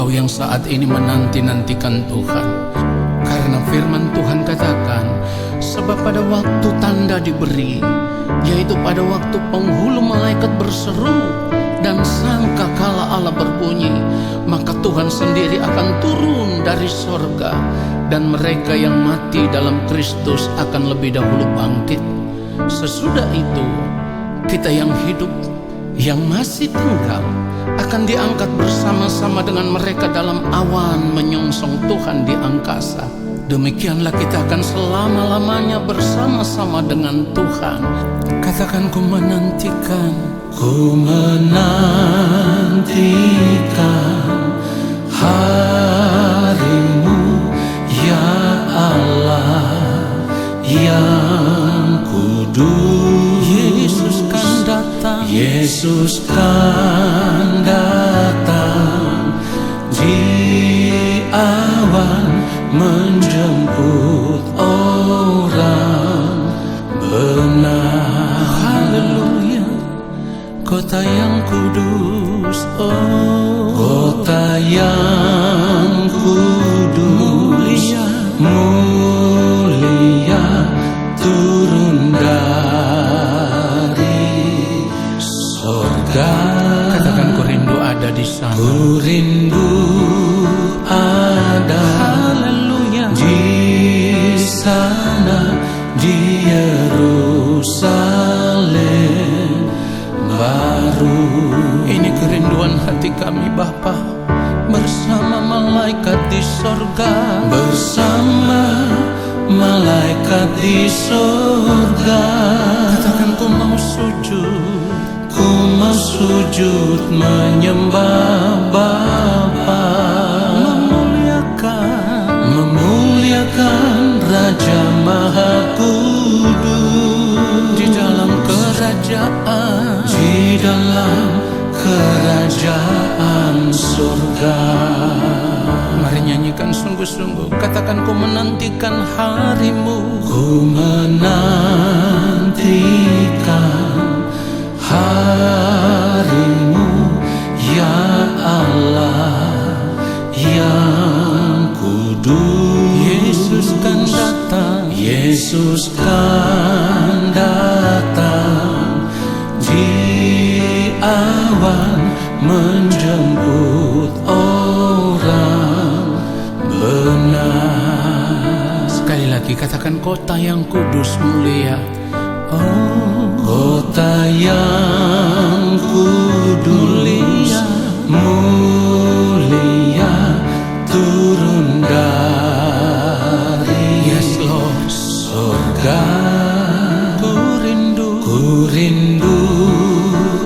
engkau yang saat ini menanti-nantikan Tuhan. Karena firman Tuhan katakan, sebab pada waktu tanda diberi, yaitu pada waktu penghulu malaikat berseru dan sangkakala Allah berbunyi, maka Tuhan sendiri akan turun dari sorga, dan mereka yang mati dalam Kristus akan lebih dahulu bangkit. Sesudah itu, kita yang hidup, yang masih tinggal, akan diangkat bersama-sama dengan mereka dalam awan menyongsong Tuhan di angkasa. Demikianlah kita akan selama-lamanya bersama-sama dengan Tuhan. Katakan, ku menantikan, ku menantikan hari-Mu, ya Allah yang kudus. Yesus kan datang, Yesus kan datang di awan menjemput orang benar. Haleluya, kota yang kudus, oh kota yang kudus, mulia turun dari sorga. Katakan, ku rindu ada di sana. Ku rindu ada, haleluya, di sana, di Yerusalem baru. Ini kerinduan hati kami Bapa, bersama malaikat di sorga, bersama malaikat di sorga. Katakan, ku mau sujud, ku mau sujud menyembah Bapa, memuliakan Raja Maha Kudus di dalam kerajaan, di dalam kerajaan surga. Mari nyanyikan sungguh-sungguh. Katakan, ku menantikan hari-Mu, ku menantikan hari-Mu, ya Allah yang kudus. Yesus kan datang, Yesus kan datang di awan menjemput orang benar. Sekali lagi katakan, kota yang kudus mulia, oh kota yang kudus mulia turun dari sorga. Ku rindu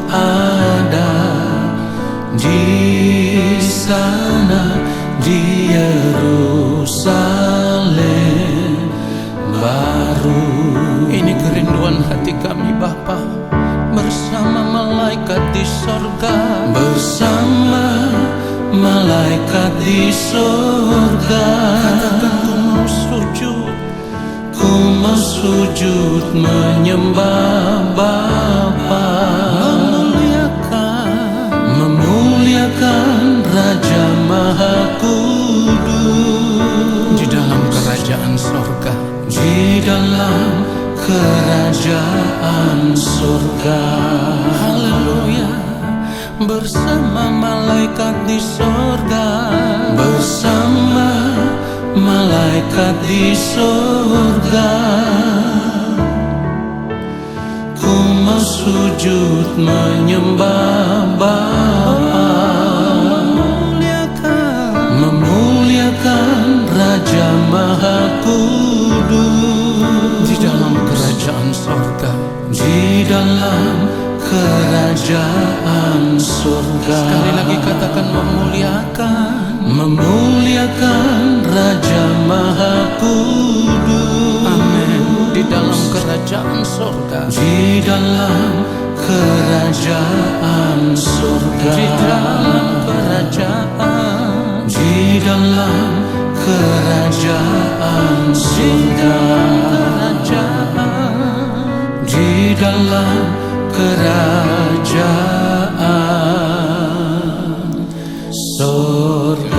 ada di sana, di Yerusalem baru. Ini kerinduan hati kami Bapa, bersama malaikat di sorga, bersama malaikat di sorga. Katakan, ku mau sujud, ku mau sujud menyembah Bapa, memuliakan Raja Maha Kudus di dalam kerajaan sorga, di dalam kerajaan surga. Haleluya, bersama malaikat di sorga, bersama malaikat di sorga. Ku mau sujud menyembah Bapa, memuliakan Raja Maha Kudus di dalam kerajaan sorga, di dalam kerajaan surga. Sekali lagi katakan, memuliakan Raja Maha Kudus. Amin. Di dalam kerajaan surga, di dalam kerajaan surga, di dalam kerajaan, di dalam kerajaan surga, di dalam kerajaan surga.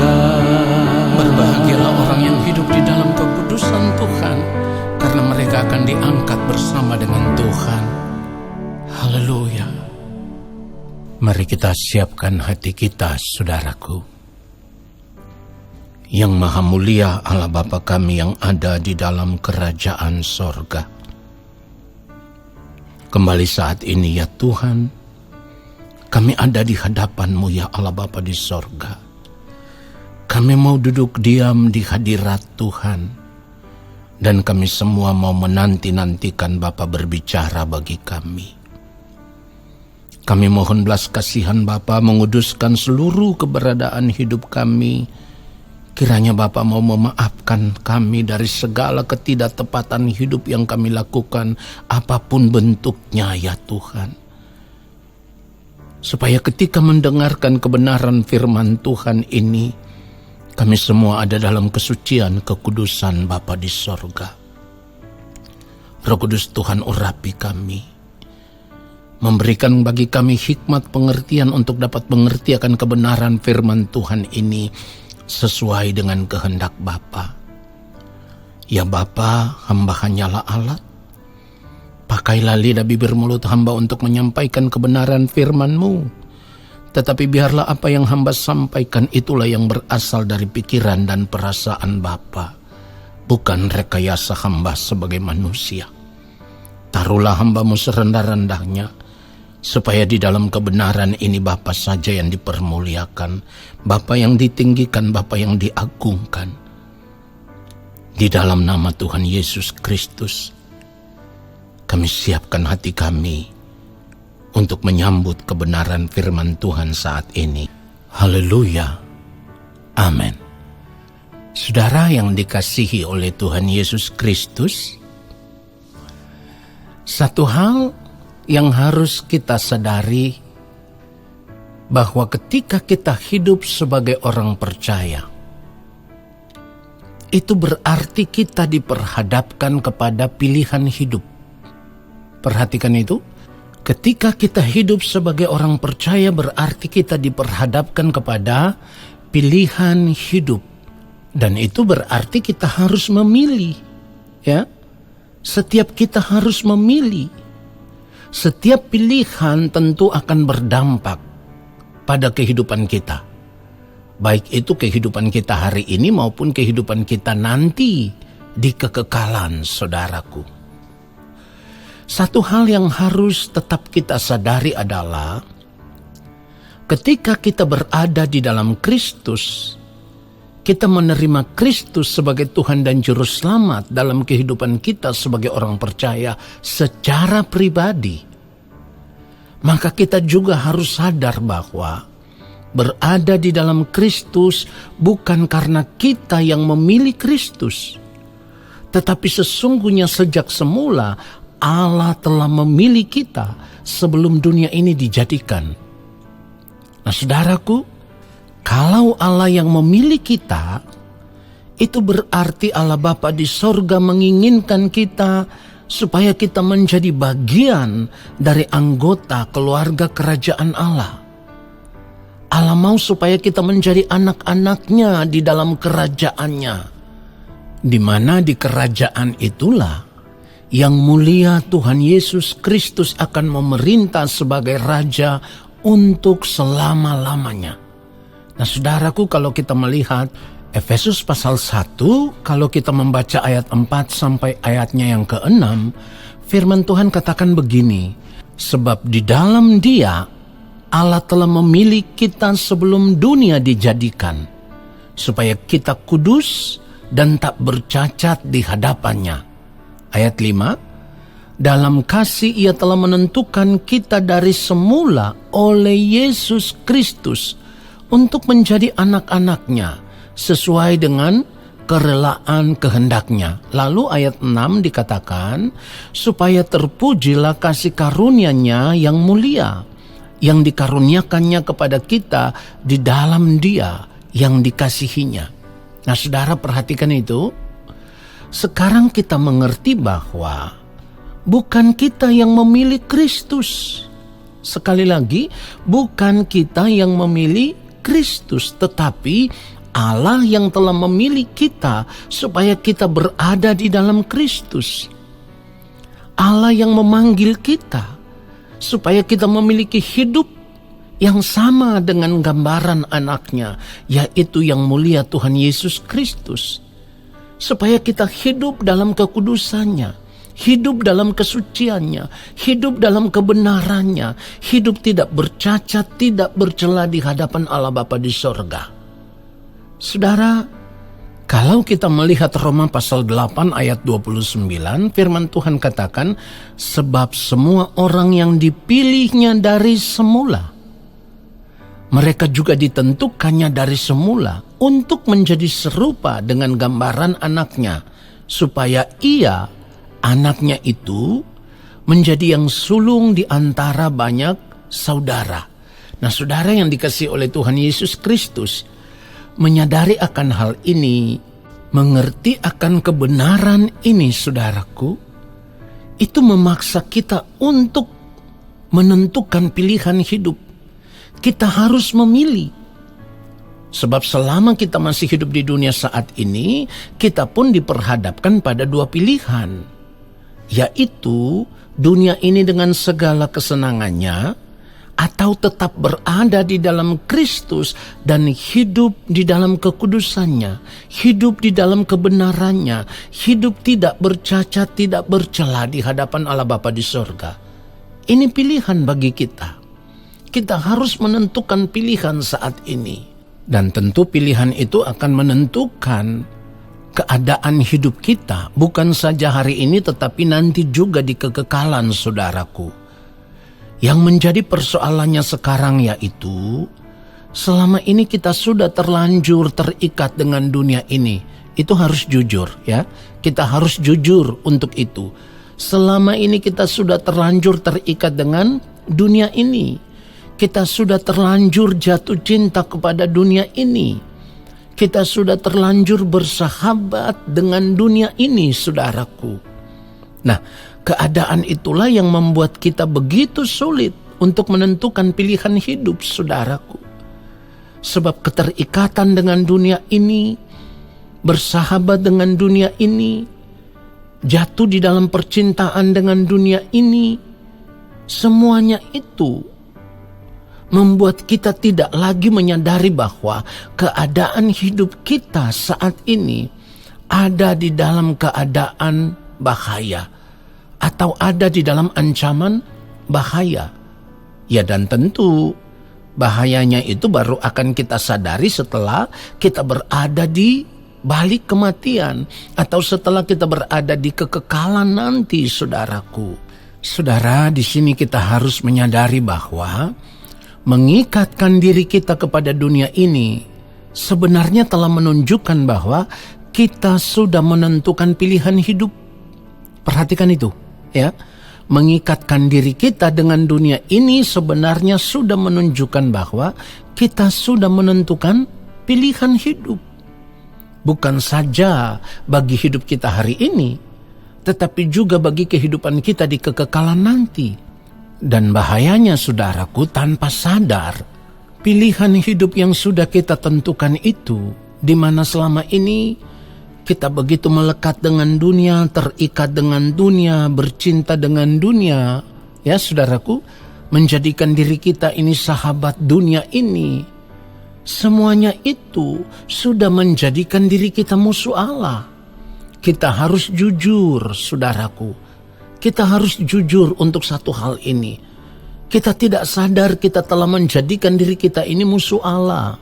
Mari kita siapkan hati kita, saudaraku. Yang Maha Mulia Allah Bapa kami yang ada di dalam kerajaan sorga. Kembali saat ini ya Tuhan, kami ada di hadapan-Mu ya Allah Bapa di sorga. Kami mau duduk diam di hadirat Tuhan. Dan kami semua mau menanti-nantikan Bapa berbicara bagi kami. Kami mohon belas kasihan Bapa menguduskan seluruh keberadaan hidup kami. Kiranya Bapa mau memaafkan kami dari segala ketidaktepatan hidup yang kami lakukan, apapun bentuknya ya Tuhan. Supaya ketika mendengarkan kebenaran firman Tuhan ini, kami semua ada dalam kesucian kekudusan Bapa di sorga. Roh Kudus Tuhan urapi kami. Memberikan bagi kami hikmat pengertian untuk dapat mengerti akan kebenaran firman Tuhan ini sesuai dengan kehendak Bapa. Ya Bapa, hamba hanyalah alat. Pakailah lidah bibir mulut hamba untuk menyampaikan kebenaran firman-Mu. Tetapi biarlah apa yang hamba sampaikan itulah yang berasal dari pikiran dan perasaan Bapa, bukan rekayasa hamba sebagai manusia. Taruhlah hamba-Mu serendah-rendahnya, supaya di dalam kebenaran ini Bapa saja yang dipermuliakan, Bapa yang ditinggikan, Bapa yang diagungkan. Di dalam nama Tuhan Yesus Kristus, kami siapkan hati kami untuk menyambut kebenaran firman Tuhan saat ini. Haleluya. Amin. Saudara yang dikasihi oleh Tuhan Yesus Kristus, satu hal yang harus kita sadari bahwa ketika kita hidup sebagai orang percaya, itu berarti kita diperhadapkan kepada pilihan hidup. Perhatikan itu, ketika kita hidup sebagai orang percaya berarti kita diperhadapkan kepada pilihan hidup. Dan itu berarti kita harus memilih, ya. Setiap kita harus memilih. Setiap pilihan tentu akan berdampak pada kehidupan kita. Baik itu kehidupan kita hari ini maupun kehidupan kita nanti di kekekalan, saudaraku. Satu hal yang harus tetap kita sadari adalah ketika kita berada di dalam Kristus, kita menerima Kristus sebagai Tuhan dan Juru Selamat dalam kehidupan kita sebagai orang percaya secara pribadi. Maka kita juga harus sadar bahwa berada di dalam Kristus bukan karena kita yang memilih Kristus, tetapi sesungguhnya sejak semula Allah telah memilih kita sebelum dunia ini dijadikan. Nah, saudaraku, kalau Allah yang memilih kita, itu berarti Allah Bapa di sorga menginginkan kita supaya kita menjadi bagian dari anggota keluarga kerajaan Allah. Allah mau supaya kita menjadi anak-anaknya di dalam kerajaannya, di mana di kerajaan itulah yang mulia Tuhan Yesus Kristus akan memerintah sebagai Raja untuk selama-lamanya. Nah, saudaraku, kalau kita melihat Efesus pasal 1, kalau kita membaca ayat 4 sampai ayatnya yang ke-6, firman Tuhan katakan begini, sebab di dalam Dia Allah telah memilih kita sebelum dunia dijadikan, supaya kita kudus dan tak bercacat di hadapannya. Ayat 5, dalam kasih Ia telah menentukan kita dari semula oleh Yesus Kristus untuk menjadi anak-anaknya, sesuai dengan kerelaan kehendaknya. Lalu ayat 6 dikatakan, supaya terpujilah kasih karunia-Nya yang mulia, yang dikaruniakannya kepada kita di dalam Dia yang dikasihinya. Nah, saudara, perhatikan itu. Sekarang kita mengerti bahwa bukan kita yang memilih Kristus. Sekali lagi, bukan kita yang memilih Kristus, tetapi Allah yang telah memilih kita supaya kita berada di dalam Kristus. Allah yang memanggil kita supaya kita memiliki hidup yang sama dengan gambaran anaknya, yaitu yang mulia Tuhan Yesus Kristus. Supaya kita hidup dalam kekudusannya, hidup dalam kesuciannya, hidup dalam kebenarannya, hidup tidak bercacat, tidak bercela di hadapan Allah Bapa di sorga. Saudara, kalau kita melihat Roma pasal 8 ayat 29, firman Tuhan katakan, sebab semua orang yang dipilihnya dari semula, mereka juga ditentukannya dari semula untuk menjadi serupa dengan gambaran anaknya, supaya ia, anaknya itu, menjadi yang sulung di antara banyak saudara. Nah, saudara yang dikasihi oleh Tuhan Yesus Kristus, menyadari akan hal ini, mengerti akan kebenaran ini, saudaraku, itu memaksa kita untuk menentukan pilihan hidup. Kita harus memilih. Sebab selama kita masih hidup di dunia saat ini, kita pun diperhadapkan pada dua pilihan. Yaitu dunia ini dengan segala kesenangannya, atau tetap berada di dalam Kristus dan hidup di dalam kekudusannya, hidup di dalam kebenarannya, hidup tidak bercacat, tidak bercela di hadapan Allah Bapa di sorga. Ini pilihan bagi kita. Kita harus menentukan pilihan saat ini. Dan tentu pilihan itu akan menentukan keadaan hidup kita. Bukan saja hari ini tetapi nanti juga di kekekalan, saudaraku. Yang menjadi persoalannya sekarang yaitu, selama ini kita sudah terlanjur terikat dengan dunia ini. Itu harus jujur ya. Kita harus jujur untuk itu. Selama ini kita sudah terlanjur terikat dengan dunia ini. Kita sudah terlanjur jatuh cinta kepada dunia ini. Kita sudah terlanjur bersahabat dengan dunia ini, saudaraku. Nah, keadaan itulah yang membuat kita begitu sulit untuk menentukan pilihan hidup, saudaraku. Sebab keterikatan dengan dunia ini, bersahabat dengan dunia ini, jatuh di dalam percintaan dengan dunia ini, semuanya itu membuat kita tidak lagi menyadari bahwa keadaan hidup kita saat ini ada di dalam keadaan bahaya atau ada di dalam ancaman bahaya. Ya, dan tentu bahayanya itu baru akan kita sadari setelah kita berada di balik kematian atau setelah kita berada di kekekalan nanti, saudaraku. Saudara, di sini kita harus menyadari bahwa mengikatkan diri kita kepada dunia ini sebenarnya telah menunjukkan bahwa kita sudah menentukan pilihan hidup. Perhatikan itu, ya. Mengikatkan diri kita dengan dunia ini sebenarnya sudah menunjukkan bahwa kita sudah menentukan pilihan hidup. Bukan saja bagi hidup kita hari ini, tetapi juga bagi kehidupan kita di kekekalan nanti. Dan bahayanya, saudaraku, tanpa sadar, pilihan hidup yang sudah kita tentukan itu, di mana selama ini kita begitu melekat dengan dunia, terikat dengan dunia, bercinta dengan dunia, ya saudaraku, menjadikan diri kita ini sahabat dunia ini. Semuanya itu sudah menjadikan diri kita musuh Allah. Kita harus jujur, saudaraku. Kita harus jujur untuk satu hal ini. Kita tidak sadar kita telah menjadikan diri kita ini musuh Allah.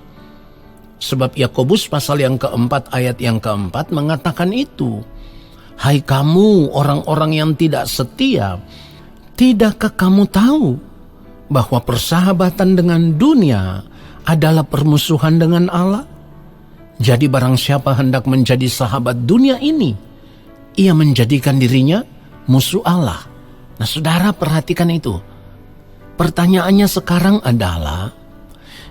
Sebab Yakobus pasal yang keempat ayat yang keempat mengatakan itu. Hai kamu orang-orang yang tidak setia, tidakkah kamu tahu bahwa persahabatan dengan dunia adalah permusuhan dengan Allah? Jadi barang siapa hendak menjadi sahabat dunia ini, ia menjadikan dirinya musuh Allah. Nah, saudara, perhatikan itu. Pertanyaannya sekarang adalah,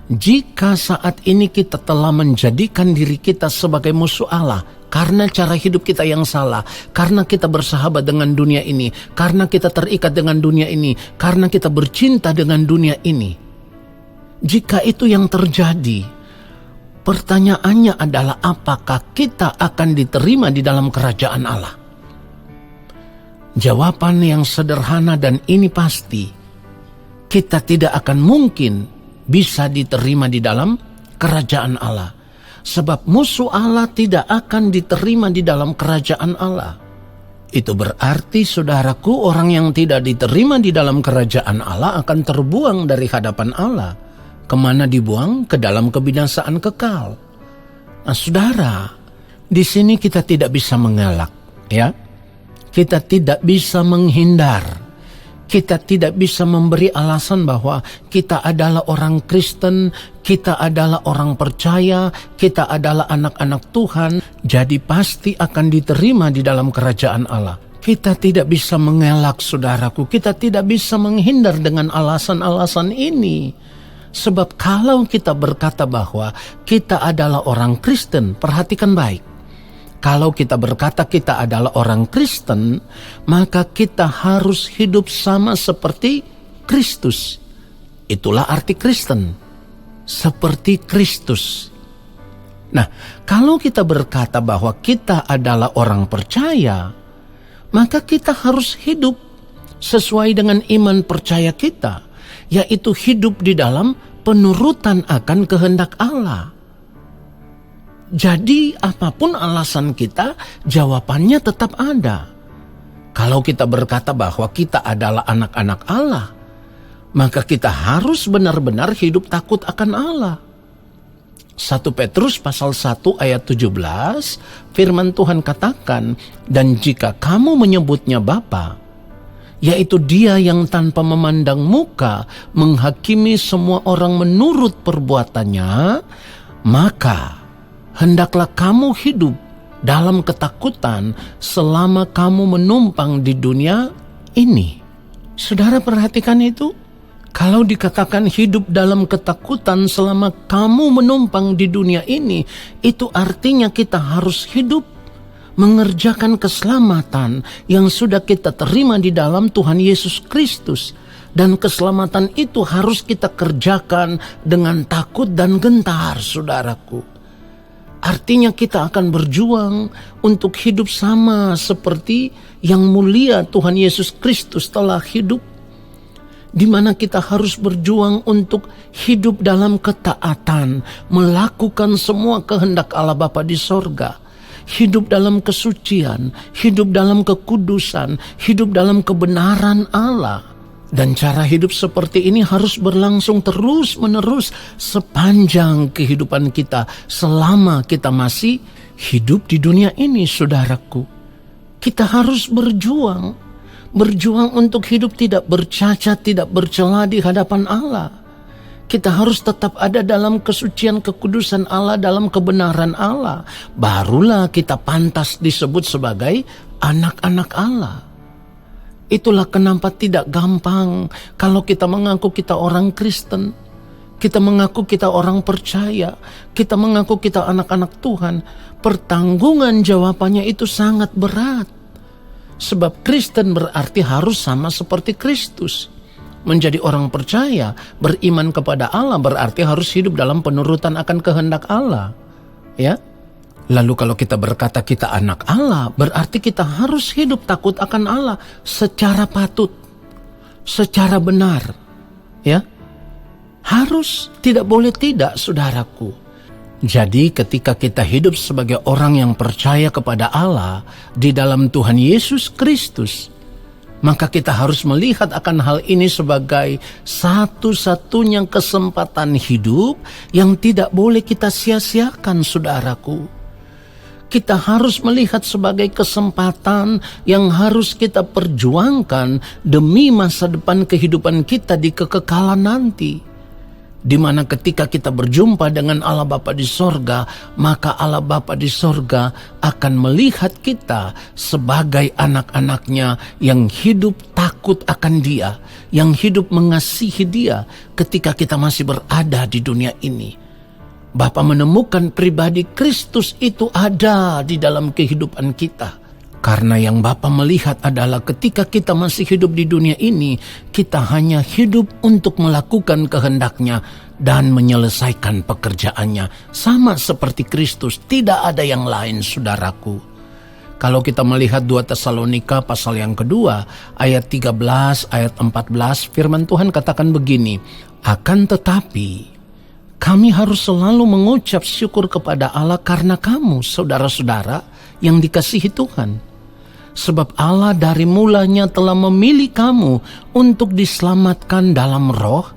jika saat ini kita telah menjadikan diri kita sebagai musuh Allah karena cara hidup kita yang salah, karena kita bersahabat dengan dunia ini, karena kita terikat dengan dunia ini, karena kita bercinta dengan dunia ini. Jika itu yang terjadi, pertanyaannya adalah apakah kita akan diterima di dalam kerajaan Allah? Jawaban yang sederhana dan ini pasti, kita tidak akan mungkin bisa diterima di dalam kerajaan Allah. Sebab musuh Allah tidak akan diterima di dalam kerajaan Allah. Itu berarti, saudaraku, orang yang tidak diterima di dalam kerajaan Allah akan terbuang dari hadapan Allah. Kemana dibuang? Ke dalam kebinasaan kekal. Nah, saudara, di sini kita tidak bisa mengelak, ya. Kita tidak bisa menghindar. Kita tidak bisa memberi alasan bahwa kita adalah orang Kristen, kita adalah orang percaya, kita adalah anak-anak Tuhan, jadi pasti akan diterima di dalam kerajaan Allah. Kita tidak bisa mengelak, saudaraku. Kita tidak bisa menghindar dengan alasan-alasan ini. Sebab kalau kita berkata bahwa kita adalah orang Kristen, perhatikan baik. Kalau kita berkata kita adalah orang Kristen, maka kita harus hidup sama seperti Kristus. Itulah arti Kristen, seperti Kristus. Nah, kalau kita berkata bahwa kita adalah orang percaya, maka kita harus hidup sesuai dengan iman percaya kita, yaitu hidup di dalam penurutan akan kehendak Allah. Jadi apapun alasan kita, jawabannya tetap ada. Kalau kita berkata bahwa kita adalah anak-anak Allah, maka kita harus benar-benar hidup takut akan Allah. 1 Petrus pasal 1 ayat 17, firman Tuhan katakan, "Dan jika kamu menyebutnya Bapa, yaitu Dia yang tanpa memandang muka menghakimi semua orang menurut perbuatannya, maka hendaklah kamu hidup dalam ketakutan selama kamu menumpang di dunia ini." Saudara perhatikan itu. Kalau dikatakan hidup dalam ketakutan selama kamu menumpang di dunia ini, itu artinya kita harus hidup mengerjakan keselamatan yang sudah kita terima di dalam Tuhan Yesus Kristus. Dan keselamatan itu harus kita kerjakan dengan takut dan gentar, saudaraku. Artinya kita akan berjuang untuk hidup sama seperti yang mulia Tuhan Yesus Kristus telah hidup, di mana kita harus berjuang untuk hidup dalam ketaatan, melakukan semua kehendak Allah Bapa di sorga, hidup dalam kesucian, hidup dalam kekudusan, hidup dalam kebenaran Allah. Dan cara hidup seperti ini harus berlangsung terus-menerus sepanjang kehidupan kita, selama kita masih hidup di dunia ini, saudaraku. Kita harus berjuang untuk hidup tidak bercacat, tidak bercela di hadapan Allah. Kita harus tetap ada dalam kesucian kekudusan Allah, dalam kebenaran Allah. Barulah kita pantas disebut sebagai anak-anak Allah. Itulah kenapa tidak gampang kalau kita mengaku kita orang Kristen, kita mengaku kita orang percaya, kita mengaku kita anak-anak Tuhan. Pertanggungan jawabannya itu sangat berat. Sebab Kristen berarti harus sama seperti Kristus. Menjadi orang percaya, beriman kepada Allah berarti harus hidup dalam penurutan akan kehendak Allah. Ya. Lalu kalau kita berkata kita anak Allah, berarti kita harus hidup takut akan Allah secara patut, secara benar. Ya. Harus, tidak boleh tidak, saudaraku. Jadi ketika kita hidup sebagai orang yang percaya kepada Allah di dalam Tuhan Yesus Kristus, maka kita harus melihat akan hal ini sebagai satu-satunya kesempatan hidup yang tidak boleh kita sia-siakan, saudaraku. Kita harus melihat sebagai kesempatan yang harus kita perjuangkan demi masa depan kehidupan kita di kekekalan nanti. Di mana ketika kita berjumpa dengan Allah Bapa di sorga, maka Allah Bapa di sorga akan melihat kita sebagai anak-anaknya yang hidup takut akan Dia, yang hidup mengasihi Dia ketika kita masih berada di dunia ini. Bapa menemukan pribadi Kristus itu ada di dalam kehidupan kita. Karena yang Bapa melihat adalah ketika kita masih hidup di dunia ini, kita hanya hidup untuk melakukan kehendak-Nya dan menyelesaikan pekerjaannya. Sama seperti Kristus, tidak ada yang lain, saudaraku. Kalau kita melihat 2 Tesalonika pasal yang kedua, ayat 13, ayat 14, firman Tuhan katakan begini, akan tetapi kami harus selalu mengucap syukur kepada Allah karena kamu, saudara-saudara yang dikasihi Tuhan. Sebab Allah dari mulanya telah memilih kamu untuk diselamatkan dalam roh,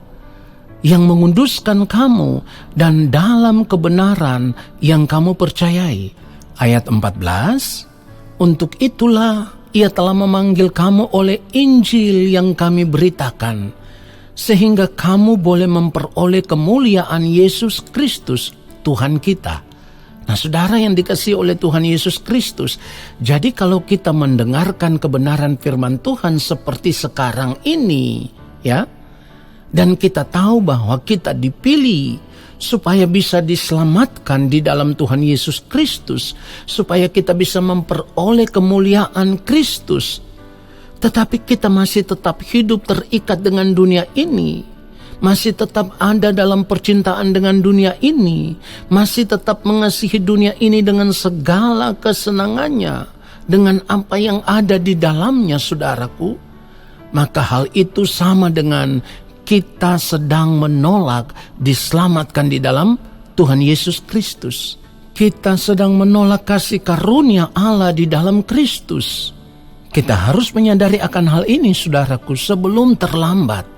yang menguduskan kamu dan dalam kebenaran yang kamu percayai. Ayat 14, untuk itulah Ia telah memanggil kamu oleh Injil yang kami beritakan, sehingga kamu boleh memperoleh kemuliaan Yesus Kristus, Tuhan kita. Nah, saudara yang dikasihi oleh Tuhan Yesus Kristus, jadi kalau kita mendengarkan kebenaran firman Tuhan seperti sekarang ini, ya, dan kita tahu bahwa kita dipilih supaya bisa diselamatkan di dalam Tuhan Yesus Kristus, supaya kita bisa memperoleh kemuliaan Kristus, tetapi kita masih tetap hidup terikat dengan dunia ini, masih tetap ada dalam percintaan dengan dunia ini, masih tetap mengasihi dunia ini dengan segala kesenangannya, dengan apa yang ada di dalamnya, saudaraku, maka hal itu sama dengan kita sedang menolak diselamatkan di dalam Tuhan Yesus Kristus. Kita sedang menolak kasih karunia Allah di dalam Kristus. Kita harus menyadari akan hal ini, saudaraku, sebelum terlambat.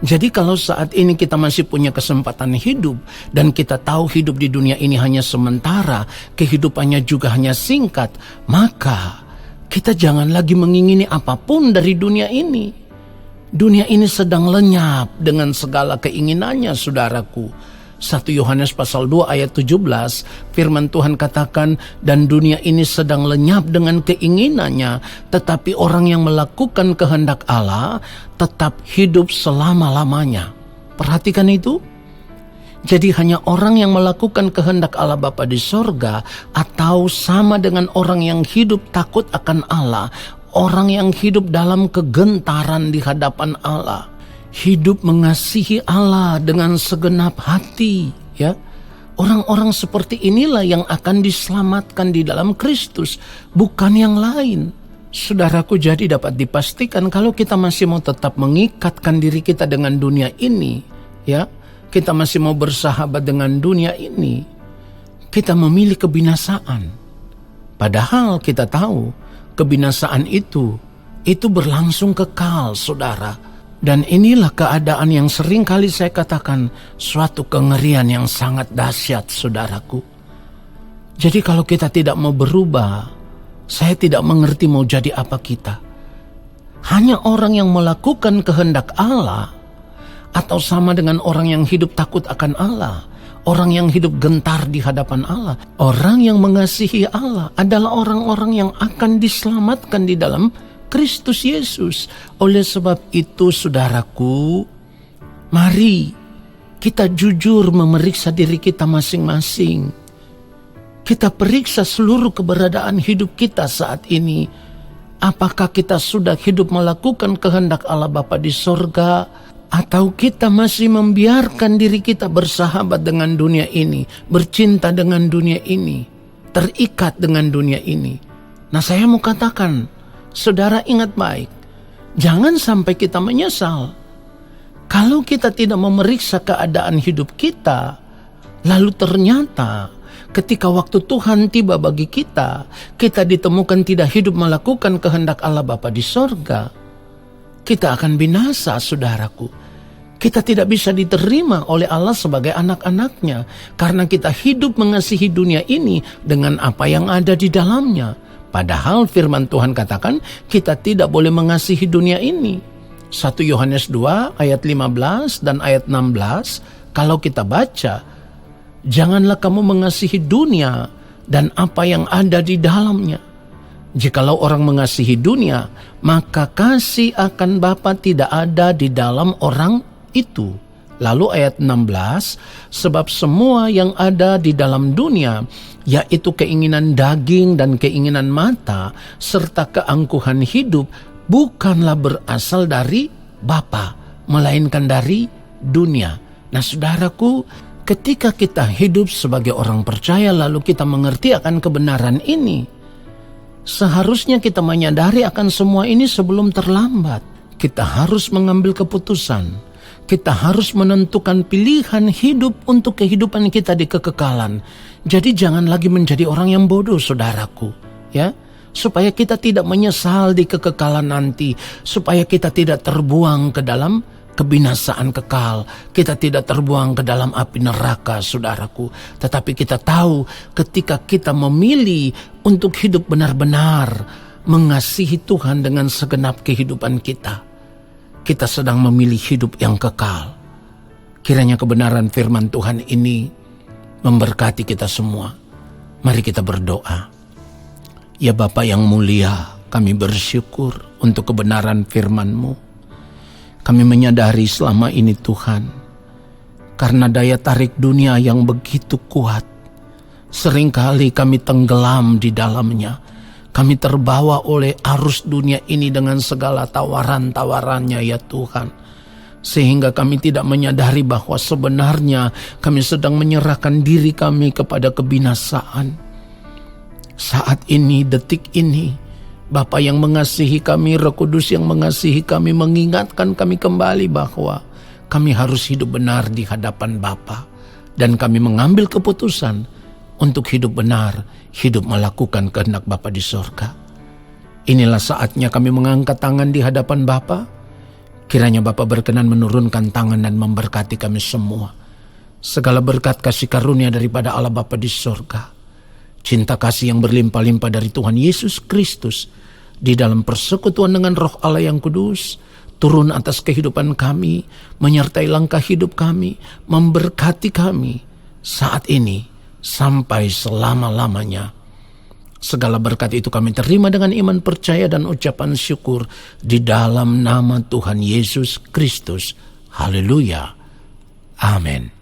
Jadi kalau saat ini kita masih punya kesempatan hidup, dan kita tahu hidup di dunia ini hanya sementara, kehidupannya juga hanya singkat, maka kita jangan lagi mengingini apapun dari dunia ini. Dunia ini sedang lenyap dengan segala keinginannya, saudaraku. 1 Yohanes pasal 2 ayat 17, firman Tuhan katakan, dan dunia ini sedang lenyap dengan keinginannya, tetapi orang yang melakukan kehendak Allah tetap hidup selama-lamanya. Perhatikan itu. Jadi hanya orang yang melakukan kehendak Allah Bapa di sorga, atau sama dengan orang yang hidup takut akan Allah, orang yang hidup dalam kegentaran di hadapan Allah, hidup mengasihi Allah dengan segenap hati, ya. Orang-orang seperti inilah yang akan diselamatkan di dalam Kristus, bukan yang lain. Saudaraku, jadi dapat dipastikan kalau kita masih mau tetap mengikatkan diri kita dengan dunia ini, ya, kita masih mau bersahabat dengan dunia ini, kita memilih kebinasaan. Padahal kita tahu kebinasaan itu berlangsung kekal, saudara. Dan inilah keadaan yang sering kali saya katakan suatu kengerian yang sangat dahsyat, saudaraku. Jadi kalau kita tidak mau berubah, saya tidak mengerti mau jadi apa kita. Hanya orang yang melakukan kehendak Allah, atau sama dengan orang yang hidup takut akan Allah, orang yang hidup gentar di hadapan Allah, orang yang mengasihi Allah adalah orang-orang yang akan diselamatkan di dalam Kristus Yesus. Oleh sebab itu, saudaraku, mari kita jujur memeriksa diri kita masing-masing. Kita periksa seluruh keberadaan hidup kita saat ini. Apakah kita sudah hidup melakukan kehendak Allah Bapa di sorga, atau kita masih membiarkan diri kita bersahabat dengan dunia ini, bercinta dengan dunia ini, terikat dengan dunia ini. Nah, saya mau katakan, saudara ingat baik, jangan sampai kita menyesal. Kalau kita tidak memeriksa keadaan hidup kita, lalu ternyata ketika waktu Tuhan tiba bagi kita, kita ditemukan tidak hidup melakukan kehendak Allah Bapa di sorga, kita akan binasa, saudaraku. Kita tidak bisa diterima oleh Allah sebagai anak-anaknya, karena kita hidup mengasihi dunia ini dengan apa yang ada di dalamnya. Padahal firman Tuhan katakan kita tidak boleh mengasihi dunia ini. 1 Yohanes 2 ayat 15 dan ayat 16, kalau kita baca, janganlah kamu mengasihi dunia dan apa yang ada di dalamnya. Jikalau orang mengasihi dunia, maka kasih akan Bapa tidak ada di dalam orang itu. Lalu ayat 16, sebab semua yang ada di dalam dunia, yaitu keinginan daging dan keinginan mata, serta keangkuhan hidup, bukanlah berasal dari Bapa, melainkan dari dunia. Nah, saudaraku, ketika kita hidup sebagai orang percaya, lalu kita mengerti akan kebenaran ini, Seharusnya kita menyadari akan semua ini sebelum terlambat. Kita harus mengambil keputusan. Kita harus menentukan pilihan hidup untuk kehidupan kita di kekekalan. Jadi jangan lagi menjadi orang yang bodoh, saudaraku, ya. Supaya kita tidak menyesal di kekekalan nanti, supaya kita tidak terbuang ke dalam kebinasaan kekal, kita tidak terbuang ke dalam api neraka, saudaraku. Tetapi kita tahu ketika kita memilih untuk hidup benar-benar mengasihi Tuhan dengan segenap kehidupan kita, kita sedang memilih hidup yang kekal. Kiranya kebenaran firman Tuhan ini memberkati kita semua. Mari kita berdoa. Ya Bapa yang mulia, kami bersyukur untuk kebenaran firman-Mu. Kami menyadari selama ini Tuhan, karena daya tarik dunia yang begitu kuat, seringkali kami tenggelam di dalamnya. Kami terbawa oleh arus dunia ini dengan segala tawaran-tawarannya ya Tuhan. Sehingga kami tidak menyadari bahwa sebenarnya kami sedang menyerahkan diri kami kepada kebinasaan. Saat ini, detik ini, Bapa yang mengasihi kami, Roh Kudus yang mengasihi kami, mengingatkan kami kembali bahwa kami harus hidup benar di hadapan Bapa. Dan kami mengambil keputusan untuk hidup benar, hidup melakukan kehendak Bapa di sorga. Inilah saatnya kami mengangkat tangan di hadapan Bapa. Kiranya Bapa berkenan menurunkan tangan dan memberkati kami semua. Segala berkat kasih karunia daripada Allah Bapa di sorga, cinta kasih yang berlimpah-limpah dari Tuhan Yesus Kristus di dalam persekutuan dengan Roh Allah yang kudus turun atas kehidupan kami, menyertai langkah hidup kami, memberkati kami saat ini sampai selama-lamanya. Segala berkat itu kami terima dengan iman percaya dan ucapan syukur di dalam nama Tuhan Yesus Kristus. Haleluya. Amin.